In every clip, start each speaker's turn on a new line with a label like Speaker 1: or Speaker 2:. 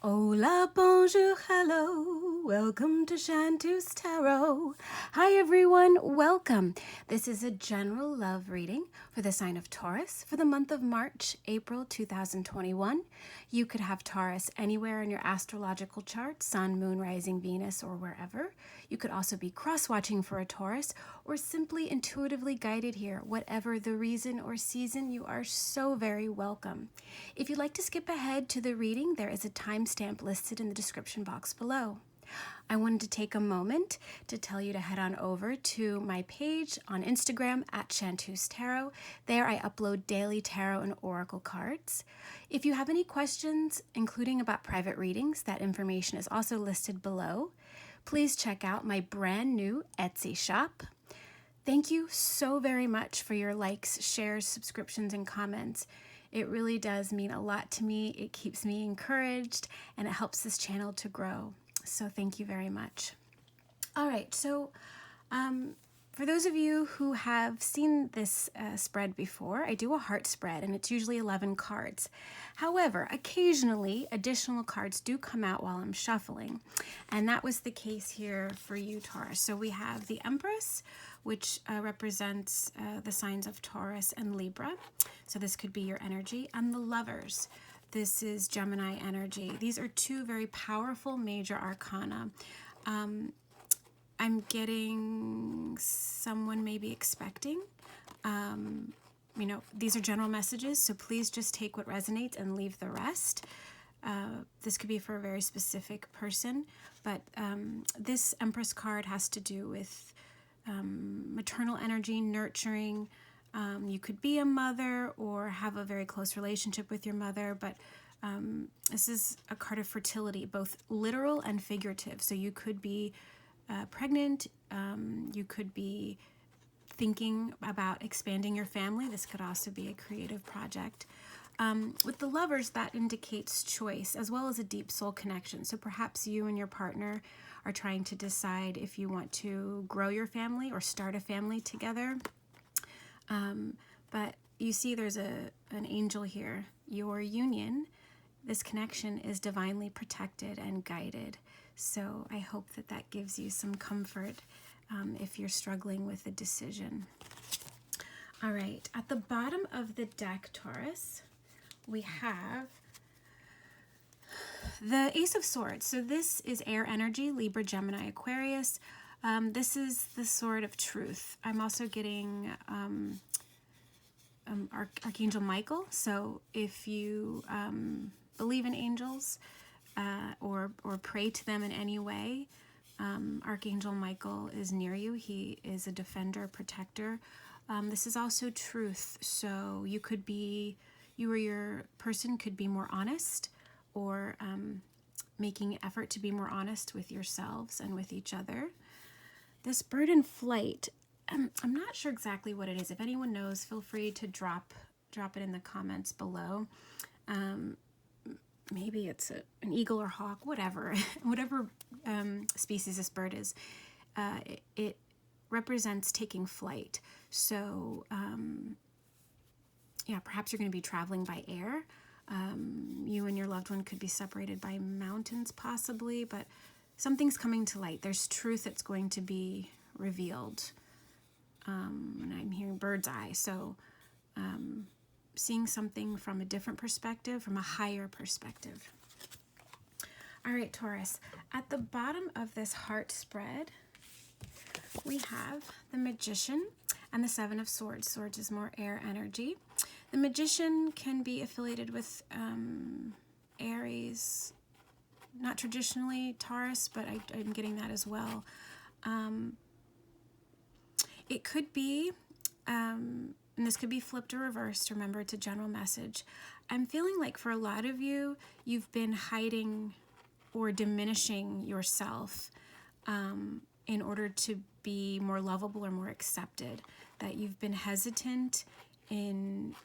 Speaker 1: Hola, bonjour, hello. Welcome to Shantu's Tarot. Hi, everyone. Welcome. This is a general love reading for the sign of Taurus for the month of March, April 2021. You could have Taurus anywhere in your astrological chart, Sun, Moon, Rising, Venus, or wherever. You could also be cross-watching for a Taurus or simply intuitively guided here. Whatever the reason or season, you are so very welcome. If you'd like to skip ahead to the reading, there is a timestamp listed in the description box below. I wanted to take a moment to tell you to head on over to my page on Instagram at Shantu's Tarot. There I upload daily tarot and oracle cards. If you have any questions, including about private readings, that information is also listed below. Please check out my brand new Etsy shop. Thank you so very much for your likes, shares, subscriptions, and comments. It really does mean a lot to me. It keeps me encouraged and it helps this channel to grow. So thank you very much. All right, so for those of you who have seen this spread before, I do a heart spread and it's usually 11 cards. However, occasionally additional cards do come out while I'm shuffling, and that was the case here for you, Taurus. So we have the Empress, which represents the signs of Taurus and Libra. So this could be your energy, and the Lovers. This is Gemini energy. These are two very powerful major arcana. I'm getting someone maybe expecting. These are general messages, so please just take what resonates and leave the rest. This could be for a very specific person, but this Empress card has to do with maternal energy, nurturing. You could be a mother or have a very close relationship with your mother, but this is a card of fertility, both literal and figurative. So you could be pregnant, you could be thinking about expanding your family. This could also be a creative project. With the Lovers, that indicates choice as well as a deep soul connection. So perhaps you and your partner are trying to decide if you want to grow your family or start a family together. But you see there's an angel here. Your union, this connection, is divinely protected and guided. So I hope that that gives you some comfort if you're struggling with a decision. All right, at the bottom of the deck, Taurus, we have the Ace of Swords. So this is air energy, Libra, Gemini, Aquarius. This is the sword of truth. I'm also getting Archangel Michael. So if you believe in angels or pray to them in any way, Archangel Michael is near you. He is a defender, protector. This is also truth. So you or your person could be more honest, or making effort to be more honest with yourselves and with each other. This bird in flight, I'm not sure exactly what it is. If anyone knows, feel free to drop it in the comments below. Maybe it's an eagle or hawk, whatever species this bird is. It represents taking flight. So perhaps you're going to be traveling by air. You and your loved one could be separated by mountains possibly, but something's coming to light. There's truth that's going to be revealed. And I'm hearing bird's eye. So seeing something from a different perspective, from a higher perspective. All right, Taurus, at the bottom of this heart spread, we have the Magician and the Seven of Swords. Swords is more air energy. The Magician can be affiliated with Aries, not traditionally Taurus, but I'm getting that as well. It could be, and this could be flipped or reversed. Remember, it's a general message. I'm feeling like for a lot of you, you've been hiding or diminishing yourself in order to be more lovable or more accepted. That you've been hesitant in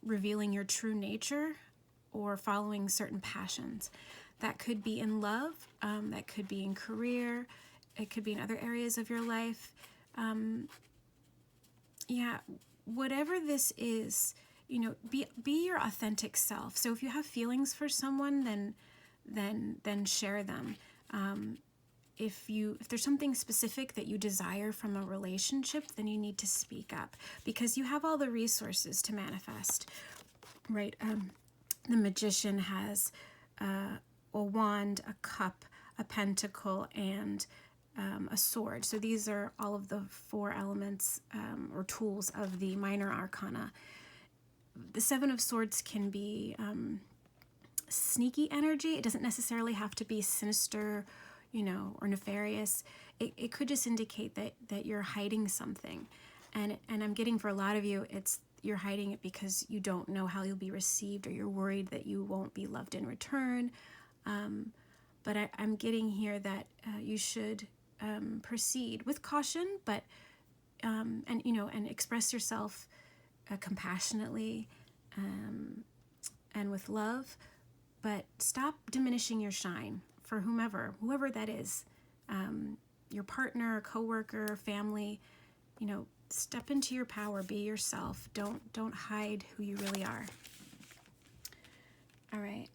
Speaker 1: revealing your true nature or following certain passions. That could be in love, that could be in career, it could be in other areas of your life. Whatever this is, be your authentic self. So if you have feelings for someone, then then share them. If there's something specific that you desire from a relationship, then you need to speak up, because you have all the resources to manifest, right? The Magician has a wand, a cup, a pentacle, and a sword. So these are all of the 4 elements or tools of the minor arcana. The 7 of Swords can be sneaky energy. It doesn't necessarily have to be sinister, or nefarious. It could just indicate that you're hiding something. And I'm getting, for a lot of you, you're hiding it because you don't know how you'll be received, or you're worried that you won't be loved in return. But I'm getting here that you should proceed with caution, but and express yourself compassionately and with love, but stop diminishing your shine for whoever that is, your partner, coworker, family. Step into your power, be yourself. Don't hide who you really are. All right.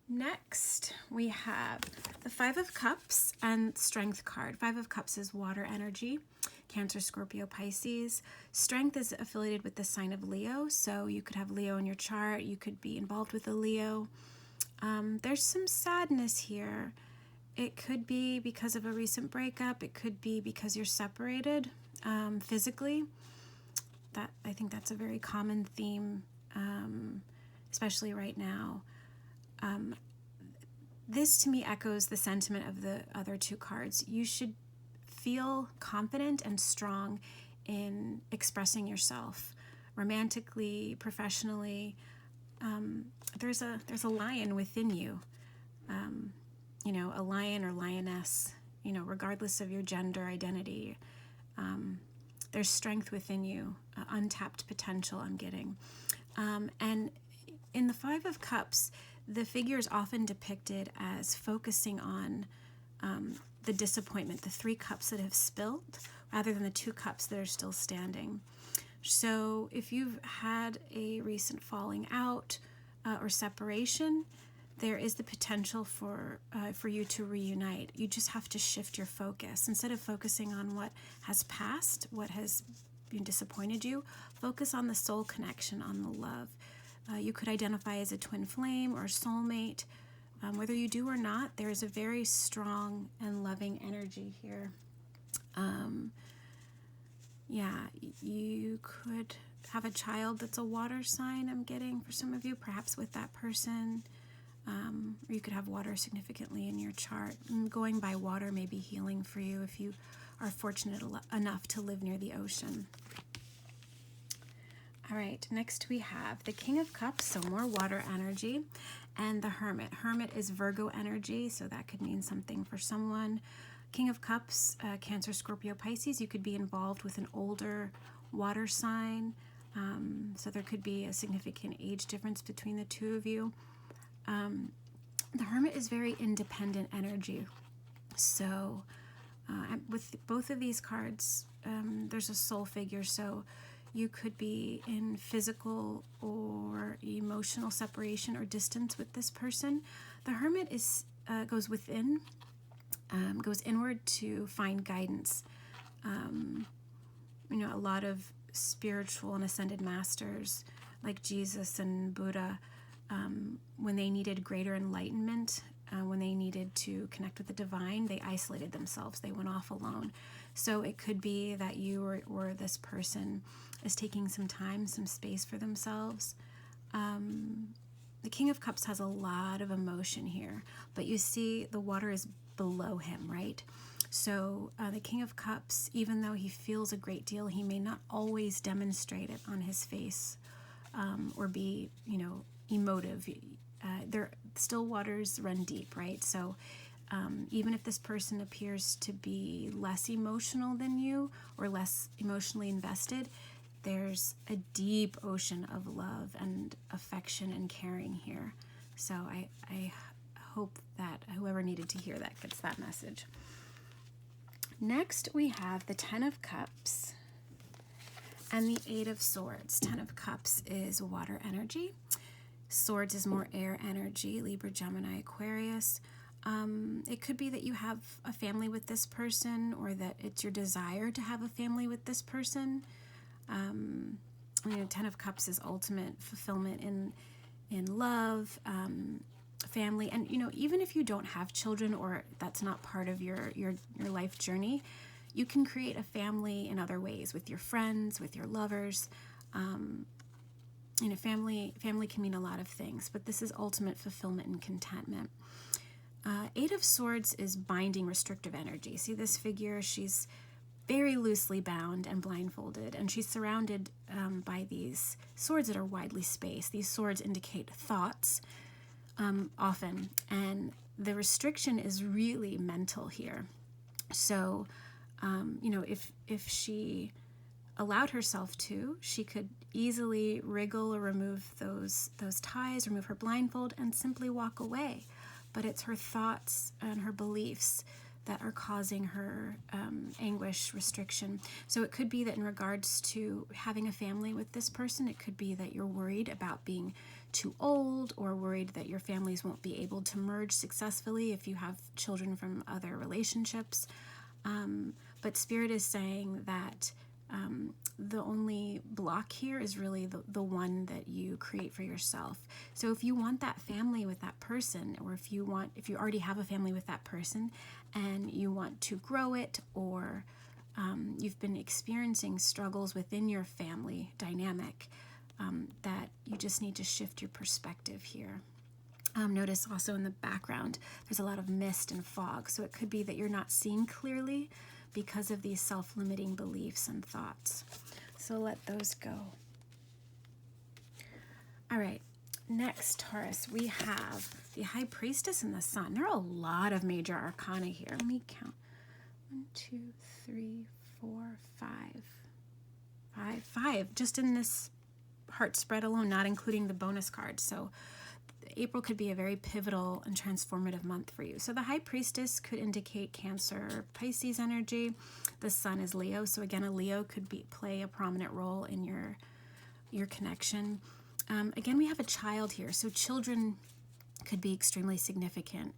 Speaker 1: Next, we have the 5 of Cups and Strength card. 5 of Cups is water energy, Cancer, Scorpio, Pisces. Strength is affiliated with the sign of Leo, so you could have Leo in your chart. You could be involved with a Leo. There's some sadness here. It could be because of a recent breakup. It could be because you're separated physically. I think that's a very common theme, especially right now. This to me echoes the sentiment of the other 2 cards. You should feel confident and strong in expressing yourself romantically, professionally. There's a lion within you, a lion or lioness, regardless of your gender identity. There's strength within you, untapped potential I'm getting. And in the 5 of Cups, the figure is often depicted as focusing on the disappointment, the 3 cups that have spilled, rather than the 2 cups that are still standing. So if you've had a recent falling out or separation, there is the potential for you to reunite. You just have to shift your focus. Instead of focusing on what has passed, what has disappointed you, focus on the soul connection, on the love. You could identify as a twin flame or soulmate. Whether you do or not, there is a very strong and loving energy here. You could have a child that's a water sign, I'm getting, for some of you, perhaps with that person. Or you could have water significantly in your chart. Going by water may be healing for you if you are fortunate enough to live near the ocean. All right, next we have the King of Cups, so more water energy, and the Hermit. Hermit is Virgo energy, so that could mean something for someone. King of Cups, Cancer, Scorpio, Pisces. You could be involved with an older water sign, so there could be a significant age difference between the 2 of you. The Hermit is very independent energy, so with both of these cards, there's a soul figure, so you could be in physical or emotional separation or distance with this person. The Hermit goes within, goes inward to find guidance. A lot of spiritual and ascended masters like Jesus and Buddha, when they needed greater enlightenment, when they needed to connect with the divine, they isolated themselves. They went off alone. So it could be that you or this person is taking some time, some space for themselves. The King of Cups has a lot of emotion here, but you see the water is below him, right? So the King of Cups, even though he feels a great deal, he may not always demonstrate it on his face or be, emotive. Still waters run deep, right? So even if this person appears to be less emotional than you or less emotionally invested, there's a deep ocean of love and affection and caring here. So I hope that whoever needed to hear that gets that message. Next, we have the 10 of Cups and the 8 of Swords. 10 of Cups is water energy. Swords is more air energy, Libra, Gemini, Aquarius. It could be that you have a family with this person, or that it's your desire to have a family with this person. Ten of Cups is ultimate fulfillment in love, family, and even if you don't have children, or that's not part of your life journey, you can create a family in other ways, with your friends, with your lovers. Family can mean a lot of things, but this is ultimate fulfillment and contentment. Eight of Swords is binding, restrictive energy. See this figure? She's very loosely bound and blindfolded, and she's surrounded by these swords that are widely spaced. These swords indicate thoughts, often, and the restriction is really mental here. So, if she allowed herself to, she could easily wriggle or remove those ties, remove her blindfold, and simply walk away. But it's her thoughts and her beliefs that are causing her anguish, restriction. So it could be that in regards to having a family with this person, it could be that you're worried about being too old, or worried that your families won't be able to merge successfully if you have children from other relationships. But Spirit is saying that the only block here is really the one that you create for yourself. So if you want that family with that person, or if you already have a family with that person and you want to grow it, or you've been experiencing struggles within your family dynamic, that you just need to shift your perspective here. Notice also in the background, there's a lot of mist and fog. So it could be that you're not seeing clearly because of these self-limiting beliefs and thoughts. So let those go. All right, next, Taurus, we have the High Priestess and the Sun. There are a lot of major arcana here. Let me count. 1, 2, 3, 4, 5. 5, just in this heart spread alone, not including the bonus cards. So April could be a very pivotal and transformative month for you. So the High Priestess could indicate Cancer, Pisces energy. The Sun is Leo, so again, a Leo could play a prominent role in your connection. Again, we have a child here, so children could be extremely significant.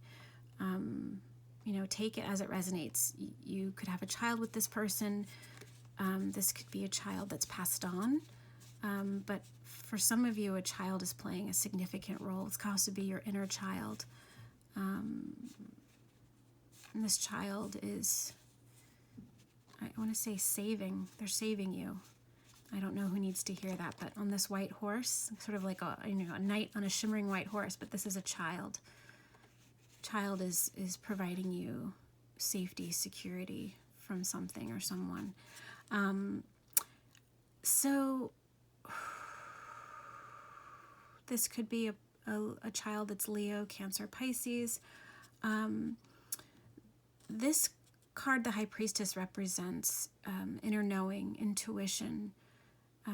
Speaker 1: Take it as it resonates. You could have a child with this person. This could be a child that's passed on. But for some of you, a child is playing a significant role. It's supposed to be your inner child. And this child is, I want to say, saving. They're saving you. I don't know who needs to hear that, but on this white horse, sort of like a knight on a shimmering white horse, but this is a child. Child is providing you safety, security from something or someone. So this could be a child that's Leo, Cancer, Pisces. This card, the High Priestess, represents inner knowing, intuition,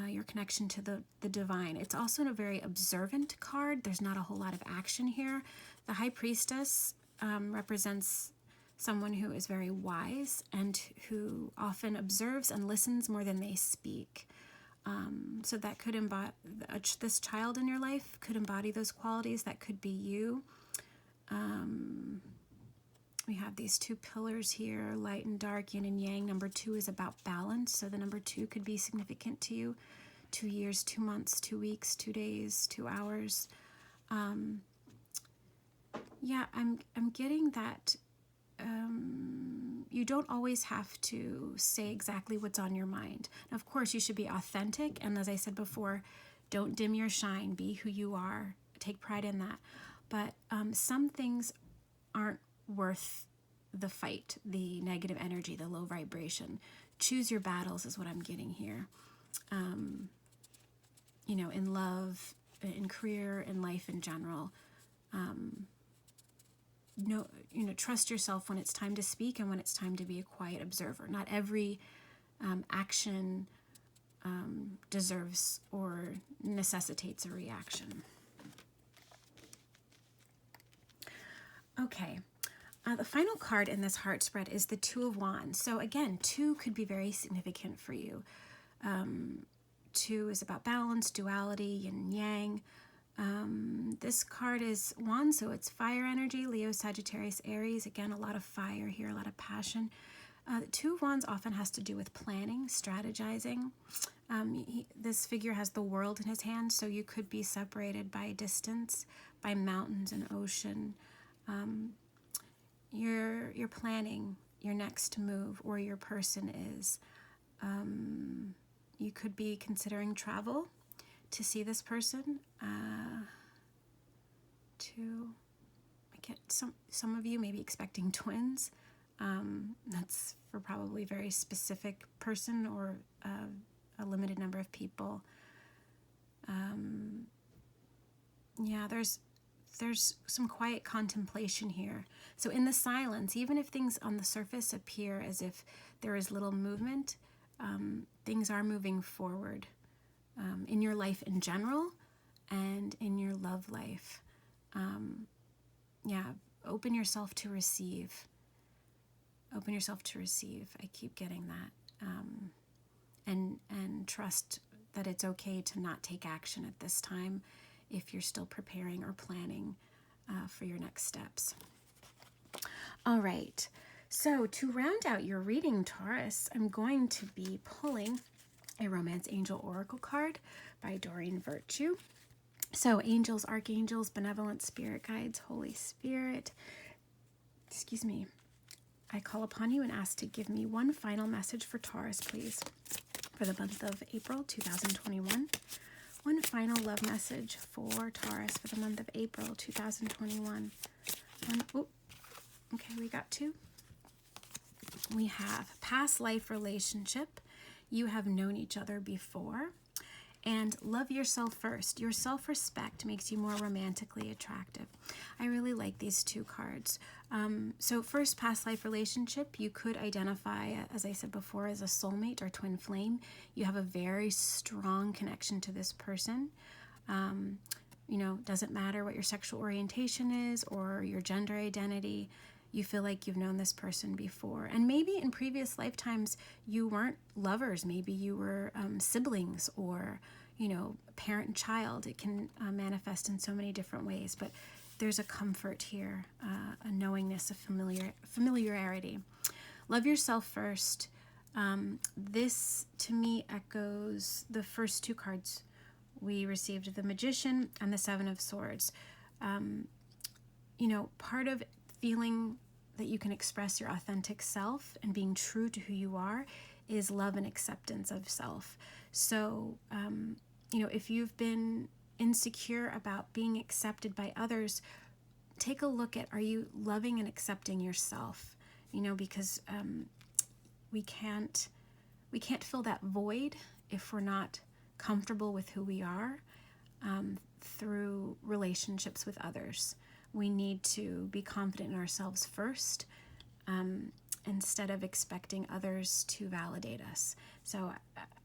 Speaker 1: your connection to the divine. It's also a very observant card. There's not a whole lot of action here. The High Priestess represents someone who is very wise and who often observes and listens more than they speak. So that could embody, this child in your life could embody those qualities. That could be you. We have these two pillars here, light and dark, yin and yang. Number 2 is about balance. So the number 2 could be significant to you. 2 years, 2 months, 2 weeks, 2 days, 2 hours. Yeah, I'm getting that you don't always have to say exactly what's on your mind. Now, of course, you should be authentic. And as I said before, don't dim your shine. Be who you are. Take pride in that. But some things aren't worth the fight, the negative energy, the low vibration. Choose your battles is what I'm getting here. In love, in career, in life in general. Trust yourself when it's time to speak and when it's time to be a quiet observer. Not every action deserves or necessitates a reaction. Okay. The final card in this heart spread is the Two of Wands. So again, 2 could be very significant for you. 2 is about balance, duality, yin and yang. This card is Wands, so it's fire energy, Leo, Sagittarius, Aries. Again, a lot of fire here, a lot of passion. The Two of Wands often has to do with planning, strategizing. This figure has the world in his hand, so you could be separated by distance, by mountains and ocean. You're planning your next move, or your person is. You could be considering travel to see this person. I get some of you may be expecting twins. That's for probably a very specific person or a limited number of people. Yeah, there's some quiet contemplation here. So in the silence, even if things on the surface appear as if there is little movement, things are moving forward in your life in general and in your love life. Yeah, open yourself to receive. Open yourself to receive. I keep getting that. And trust that it's okay to not take action at this time if you're still preparing or planning for your next steps. All right, so to round out your reading, Taurus, I'm going to be pulling a Romance Angel Oracle card by Doreen Virtue. So angels, archangels, benevolent spirit guides, Holy Spirit, excuse me, I call upon you and ask to give me one final message for Taurus, please, for the month of April 2021. One final love message for Taurus for the month of April 2021. Okay, we got two. We have past life relationship. You have known each other before. And love yourself first. Your self-respect makes you more romantically attractive. I really like these two cards. So first, past life relationship, you could identify, as I said before, as a soulmate or twin flame. You have a very strong connection to this person. You know, doesn't matter what your sexual orientation is or your gender identity. You feel like you've known this person before. And maybe in previous lifetimes, you weren't lovers. Maybe you were siblings or, you know, parent and child. It can manifest in so many different ways. But there's a comfort here, a knowingness, a familiarity. Love yourself first. This, to me, echoes the first two cards we received, the Magician and the Seven of Swords. You know, part of feeling that you can express your authentic self and being true to who you are is love and acceptance of self. So, you know, if you've been insecure about being accepted by others, take a look at, are you loving and accepting yourself? You know, because we can't fill that void if we're not comfortable with who we are through relationships with others. We need to be confident in ourselves first, instead of expecting others to validate us. So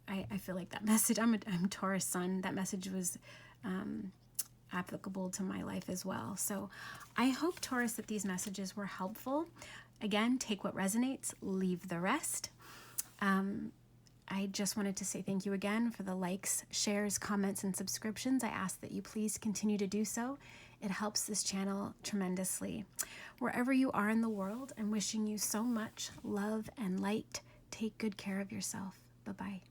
Speaker 1: I feel like that message, I'm Taurus Sun, that message was applicable to my life as well. So I hope, Taurus, that these messages were helpful. Again, take what resonates, leave the rest. I just wanted to say thank you again for the likes, shares, comments, and subscriptions. I ask that you please continue to do so. It helps this channel tremendously. Wherever you are in the world, I'm wishing you so much love and light. Take good care of yourself. Bye-bye.